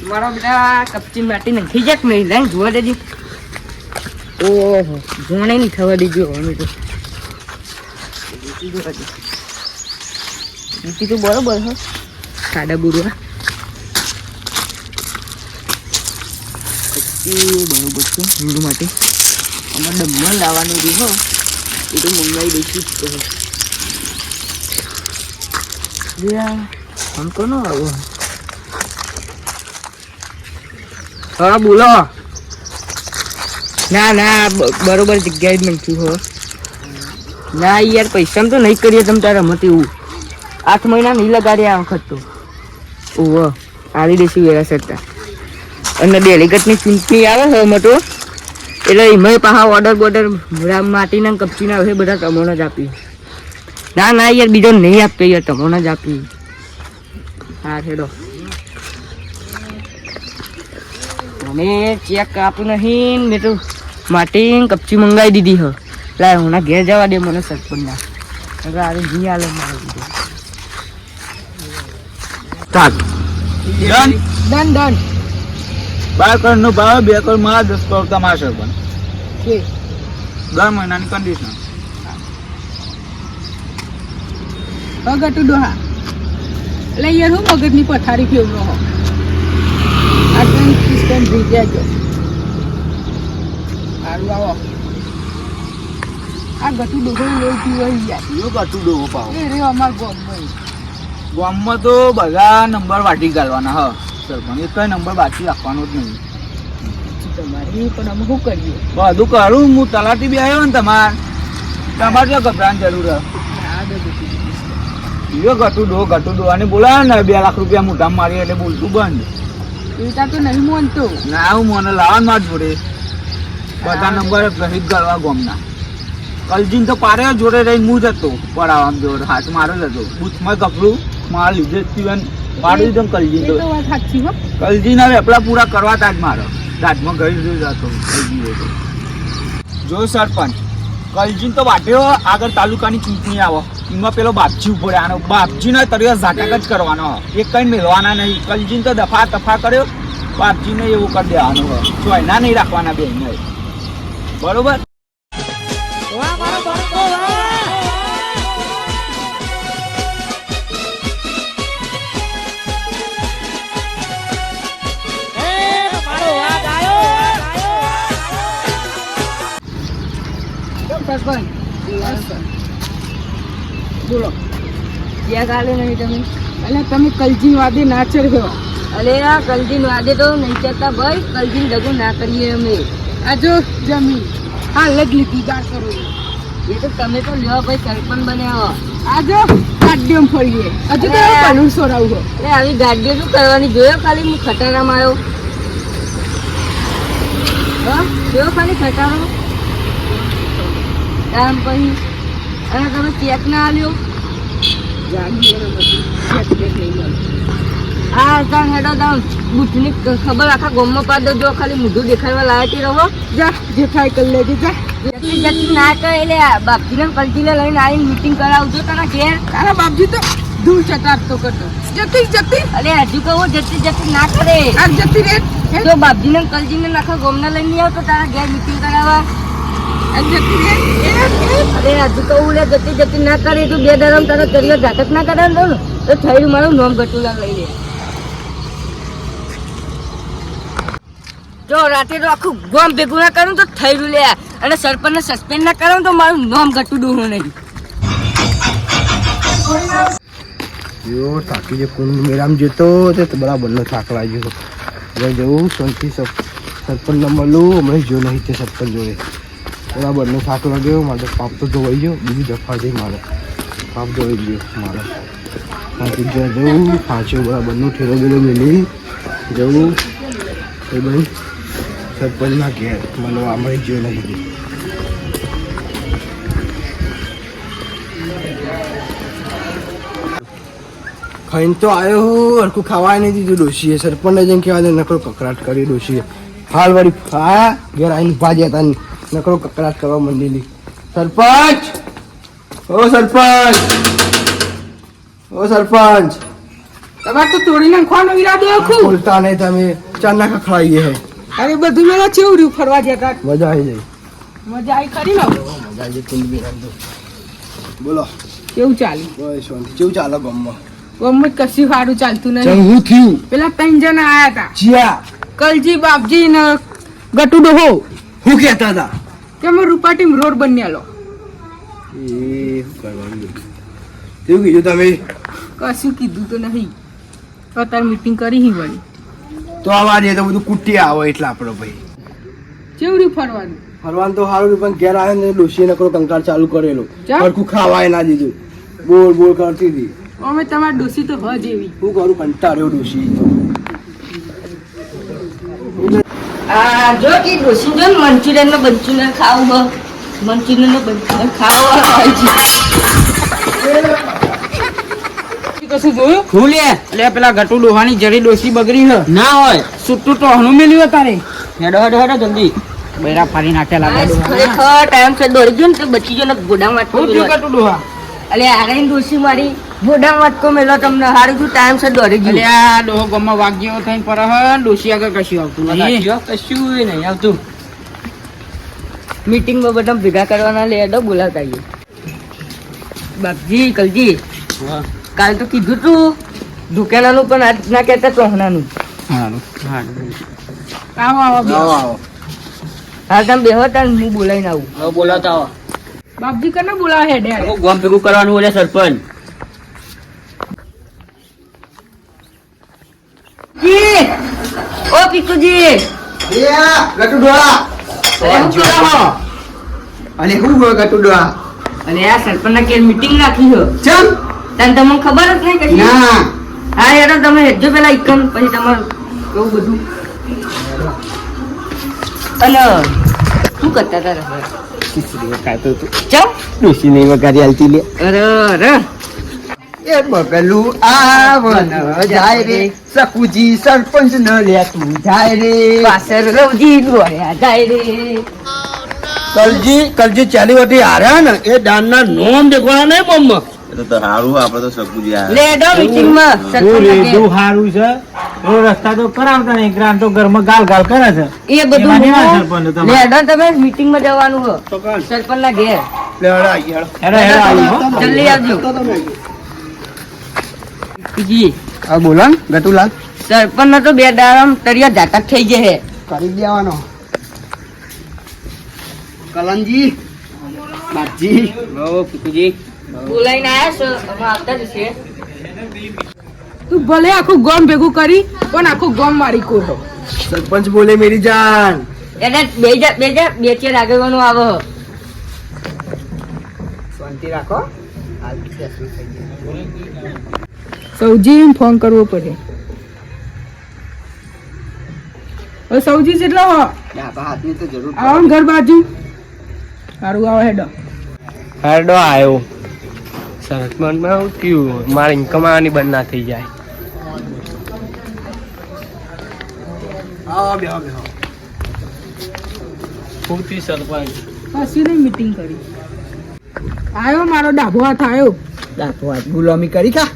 મારા બેટા કપચી માટી નાખી જાય નહીં લાઈન જોવા દેજી. ઓહો જોણે નહીં થવા દીજો અમે તો નીતિ તો બરોબર હો સાડા બુરવા બરોબર છે રૂડ માટે અમારે ડમમાં લાવવાનું રહ્યું હો એ તો મંગાવી દઈશું જ આમ તો ન આવો. હા બોલો. ના ના બરોબર જગ્યાએ જ નાખ્યું હો. ના યાર પૈસા તો નહીં કરીએ તમે તારે રમત એવું 8 મહિના નહીં લગાડ્યા આ વખત તો. ઓહો આવી દઈશું વેરા સરતા અને ડેલિગેટની ચૂંટણી આવે છે એમાં તો એટલે એમાં પાછા ઓર્ડર માટીના કપચીના હવે બધા તમને જ આપી. ના ના યાર બીજો નહીં આપતો યાર તમને જ આપી. હા છેડો મને ચેક આપું નહીં મેં તો માટી કપચી મંગાવી દીધી હ. લાય હમણાં ઘેર જવા દે મને સરપંચના અરે જી આલે મારે ડન ડન 12 કરોડનો ભાવ 2 કરોડ માં 10 કરોડ તમારા સરપંચ 10 મહિનાની કન્ડિશન. પગટું ડોહા એટલે યાર હું મગજની પથારી ફેવરો હો. આ ટ્રેન સિસ્ટમ થઈ જાય સારું આવો. આ ગટુ ડોહો લઈ પીવાઈ જાય યો ગટુ ડોહો પાવ એ રે અમાર ગામમાં તો બધા નંબર વાટી ગાલવાના હ સરપંચ. એક કઈ નંબર બાકી રાખવાનો જ નહીં તમારી પણ અમે શું કરીએ બધું કરું હું તલાટી બી આવ્યો ને તમારે જો ગભરાવાની જરૂર યો ગટુ ડો અને બોલાવે ને 2 લાખ રૂપિયા મોટા મારી એટલે બોલતું બંધ. એતા તો નહીં માનતો. ના હું મને લાવવાનું માર જોડે બધા નંબર ગણિત ગાળવા ગામના. કલજીન તો પારે જોડે રહીને હું જતો પડાવવા જોડે હાથ મારો જ હતો બુથમાં કપડું મારા લીધે જીવન પાડી દીધું કલજીન તો. કલજીન હવે આપણા પૂરા કરવા તા જ મારો રાજમાં ગઈ જતો કલજી તો. જો સરપંચ કલજીન તો વાટ્યો આગળ તાલુકાની ચૂંટણી આવો એમાં પેલો બાપજી ઉભો આનો બાપજીને તરીકે ઝાટક જ કરવાનો એક કઈ મેળવાના નહીં. કલજીન તો દફા તફા કર્યો બાપજીને એવું કરી દેવાનું હોય ચોયના નહીં રાખવાના બે બરોબર. બોલો ક્યાં ગાલે નહીં તમે એટલે તમે કલજીન વાદે ના ચડ્યો. અરે આ કલજીન વાદે તો નહીં ચડતા ભાઈ. કલજીન દગો ના કરીએ અમે. આ જો જમીન હાલ જ લીધી ગાળ કરો એ તો તમે તો લ્યો ભાઈ સરપંચ બન્યા. આ જો ગાડીઓ ફરીએ હજુ તો બલૂન સોરાવું એટલે આવી ગાડીઓ શું કરવાની જોયો ખાલી હું ખટારામાં આવ્યો. હા જોયો ખાલી ખટારો આમ પછી અને તમે ચેક ના આલ્યો હા તાણ હેડો તાણ બુથની ખબર આખા ગામમાં પાડ દો. જો ખાલી મોઢું દેખાડવા લાયકી રહો. જા જે થાય કરી લેજે. જા જતી ના કરે એટલે બાપજીને કલજીને લઈને આવીને મીટિંગ કરાવજો તારા ઘેર. તારા બાપજી તો ધૂળ ચટાડતો કરતો જતી અરે હજુ કહું જતી ના કરે આ જતી રે. જો બાપજીને કલજીને આખા ગામને લઈને આવ તો તારા ઘેર મીટિંગ કરાવવા અરે હજુ કહું લે જતી ના કરે તું 2 દરમ તારા તરીકે ઝાટક ના કરે ને તો થયું મારું નામ ગટુલા લઈ લે. જો રાતે તો આખું ગામ ભેગું ના કરું તો થયું લે અને સરપંચને સસ્પેન્ડ ના કરું તો મારું નામ ગટુ ડોહું નહીં. યો થાકી જે કોણ મેરામ જતો તો બરાબરનો થાક લાગ્યો. હવે જવું શાંતિ સરપંચ ન મળું હમણાં જો નહીં તે સરપંચ જોડે બરાબરનો થાક લાગ્યો. મારે પાપ તો ધોવાઈ ગયો બીજી દફા જઈ મારે પાપ ધોવાઈ ગયો મારે શાંતિ જવું પાછો બરાબરનો ઠેરો બેલો મેલી જવું એ ભાઈ સરપંચના ઘેર મને આમાં જો નહીં. ખાઈને તો આવ્યો હું હરખું ખાવાય નહીં દીધું ડોશીએ. સરપંચને જેમ કહેવા દે નકરો કકડાટ કરી ડોશીએ. હાલ વળી હા ઘેર આવીને ભાજ્યા હતા નકરો કકડાટ કરવા માંડેલી. સરપંચ ઓ સરપંચ તમારે તો તોડી નાખવાનો ઈરાદો આખું. બોલતા નહીં તમે ચાના ખખડાઈએ હે અરે બધું મેળા ચેવું રહ્યું ફરવા જતા. મજા આવી જાય મજા આવી ખરી ને? મજા આવી જાય કુંડ મેરામ તો. બોલો કેવું ચાલ્યું? બસ શાંતિ કેવું ચાલે ગામમાં? ગમે કશું સારું ચાલતું ચલ નહીં. હું થયું પેલા 3 જણા આયા હતા, જીયા કલજી, બાપજી ને ગટુ ડોહો. હું કહેતા હતા કે અમે રૂપાટીમ રોડ બન્યાલો. એ શું કરવાનું કેવું કીધું તમે? કશું કીધું તો નહીં. અત્યારે મીટિંગ કરી હી વળી. તો આવા દે તો બધું કુટી આવે એટલે આપણો ભાઈ કેવું રહ્યું ફરવાનું? ફરવાનું તો સારું પણ ઘેર આવે ને ડોશી નકરો કંકાળ ચાલુ કરેલો ચા? સરખું ખાવાય ના દીધું બોલ બોલ કરતી હતી. અમે તમારી ડોસી તો હ જેવી. શું કરું કંટાળ્યો ડોશી તો. આ જો કે ડોસી જો મંચુરિયન નો બંચુરિયન ખાવું હ. મંચુરિયન નો બંચુરિયન ખાવા હોય છે. કશું જોયું? હું લે એટલે પેલા ગટુ ડોહાની જરી ડોસી બગડી હ. ના હોય સુટ્ટું તો હનું મેલ્યું તારે. હેડો હેડો હેડો જલ્દી. બેરા ફાડી નાખેલા ખરેખર ટાઈમ છે દોડી ગયો ને તો બચી ગયો ને ગોડામ વાટકો મેલો. ગટુ ડોહા અલે આરે ડોસી મારી ગોડામ વાટકો મેલો તમને હારું શું ટાઈમ છે દોડી ગયો. અલે આ ડોહો ગમમાં વાગ્યો થઈને પર ડોસી આગળ કશું આવતું નહીં. કશું નહીં આવતું. મીટિંગમાં બધા ભેગા કરવાના લેડો બોલાવતા આવીએ. બાપજી કલજી કાલ તો કીધું તું દુકાનાનું પણ આજ ના કહેતા ચોહનાનું. આવો આવો બે. આવો આવો હા તમે બેહો તાર હું બોલાવીને આવું. હવે બોલાવતા આવો. બાપજી કને બોલાવે હે ડેડ? ગામ ભેગું કરવાનું ઓલે સરપંચ. જી ઓ પીકુજી ગટુ ડોળા અરે હું કરો હો? અને હું ગટુ ડોળા અરે આ સરપંચ ના કે મીટિંગ રાખી હો. ચમ તને તમને ખબર જ નહીં કશી? ના હા યાર તમે હેજો પેલા ઇકન પછી તમારું કેવું બધું. અને શું કરતા હતા? ચમ ડોશી નહીં વગાડી હાલતી લે અરે અરે એ બગલું આવન જાય રે સકુજી સરપંચ ન લે તું જાય રે પાછળ રવજી દોડ્યા જાય રે. કલજી ચાલી વટી હાર્યા ને એ દાનના નોમ દેખવાના નહીં બોમ્બ એટલે તો સારું આપણે તો સકુજી આ લેડો મીટિંગમાં સરપંચ સારું છે રસ્તા તો કરાવતા નહીં ગ્રામ તો ઘરમાં ગાલ ગાલ કરે છે. એ બધું એમાં નહીં હું- સરપંચ તમારે. લેડો તમે મીટિંગમાં જવાનું હો સરપંચ ના ઘેર. લેવડા યાર હેડો હેડો આવી હો. જલ્દી આવજો. જી આ બોલો ને ગટુલાલ સરપંચ ના તો 2 દાડામાં તરિયા જાતા જ થઈ જશે. કરી દેવાનો કલનજી બાજી ઓ પીકુજી બોલાઈને આયા છો અમે આવતા જ છે. તું ભલે આખું ગામ ભેગું કરી પણ આખું ગામ મારી કોઠો. સરપંચ બોલે મેરી જાન એને બે ચાર આગળવાનું આવે. શાંતિ રાખો સૌજી ફોન કરવો પડે. હવે સૌજી જેટલો હો હાથની તો જરૂર આવો ને ઘર બાજુ સારું આવો હેડો. હેડો આવ્યો સરપંચમાં હું થયું મારી ઇન્કમ આવવાની બંધ ના થઈ જાય. આવો બેહો બેહો ખૂબ થી સરપંચ કશું નહીં મીટિંગ કરી આવ્યો મારો ડાભો હાથ આવ્યો. દાંતો આજ ગુલામી કરી કા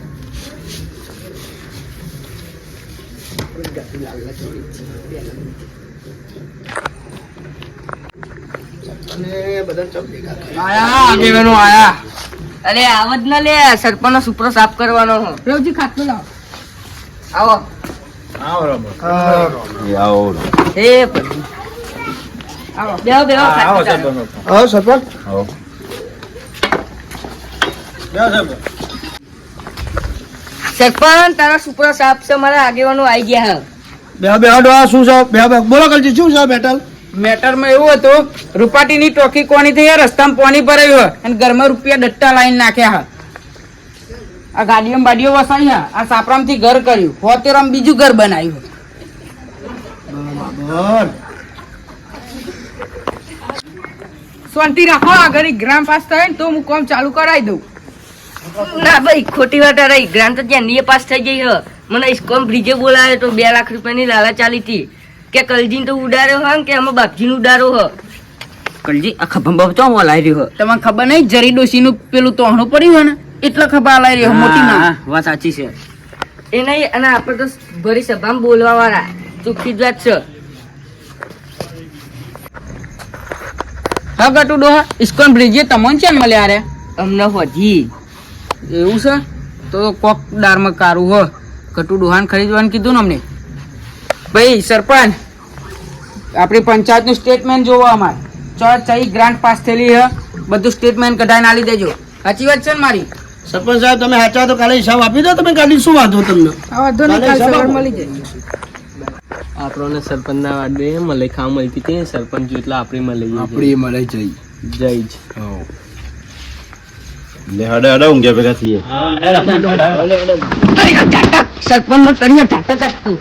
અરે આવત ના લે સરપંચ નો સુપરો સાફ કરવાનો. રવજી ખાટલો લાવો. આવો આવો હે પ્રભુ. આવો બેહો બેહો ખાટલો ચાલો. હા સરપંચ આવો સરપંચ તારા સુપરો સાફ છે મારા આગેવાનો આવી ગયા. બેહો બેહો ડોહા શું છે બેહો બેહો બોલો કલજી શું છે બેટલ મેટરમાં એવું હતું રૂપાટીની ટોકી કોની થઈ રસ્તામાં પાણી ભરાયું અને ઘરમાં રૂપિયા ડટ્ટા લાઈન નાખ્યા. આ ગાડીઓ બાડીઓ વસાઈ આ સાપરામથી ઘર કર્યું હોતેરામ બીજું ઘર બનાવ્યું. શાંતિ રાખો આગળ ગ્રામ પાસ થાય ને તો હું કામ ચાલુ કરાવી દઉં. ના ભાઈ ખોટી વાત રહી. ગ્રાન્ટ તો ત્યાં નીએ પાસ થઈ ગઈ હ. મને ઇસ્કોમ બ્રિજે બોલાયો તો 2 લાખ રૂપિયાની લાલચ ચાલી હતી કે કલજી તો ઉડાડ્યો હોય કે અમે બાપજી નું ઉડાડો હ. કલજી આ ખભા ચો લાઈ રહ્યો. તમને ખબર નહીં જરી ડોશીનું પેલું તોહણું પડ્યું હોય ને એટલે ખબર લાવી રહ્યો મોટી ના. વાત સાચી છે. એ નહીં, અને આપણે તો ભરી સભામાં બોલવા વાળા ચોખ્ખી જ વાત છે. હા ગટુ ડોહા ઇસ્કોન બ્રિજે તમને છે ને મળ્યા રે અમને વધી એવું છે તો કોક દારમાં કારું હો ગટુ ડોહાને ખરીદવાનું કીધું ને અમને. ભાઈ સરપંચ આપણી પંચાયતનું સ્ટેટમેન્ટ જોવો અમારે ચઈ ગ્રાન્ટ પાસ થયેલી હે બધું સ્ટેટમેન્ટ કઢાઈને આલી દેજો. સાચી વાત છે ને મારી? સરપંચ સાહેબ તમે સાચા તો કાલે હિસાબ આપી દો તમે ગાડી શું વાંધો તમને આ વાંધો નહીં, કાલ સવારે મળી જાય. આપણને સરપંચ ના વાડે મળે ખા મળતી હતી સરપંચ જેટલા આપણી મળે આપણી મળે જઈ જય જ લે હડે હડે ઊંઘ્યા ભેગા થઈએ સરપંચ નો તળિયા ટાટા ટાટતું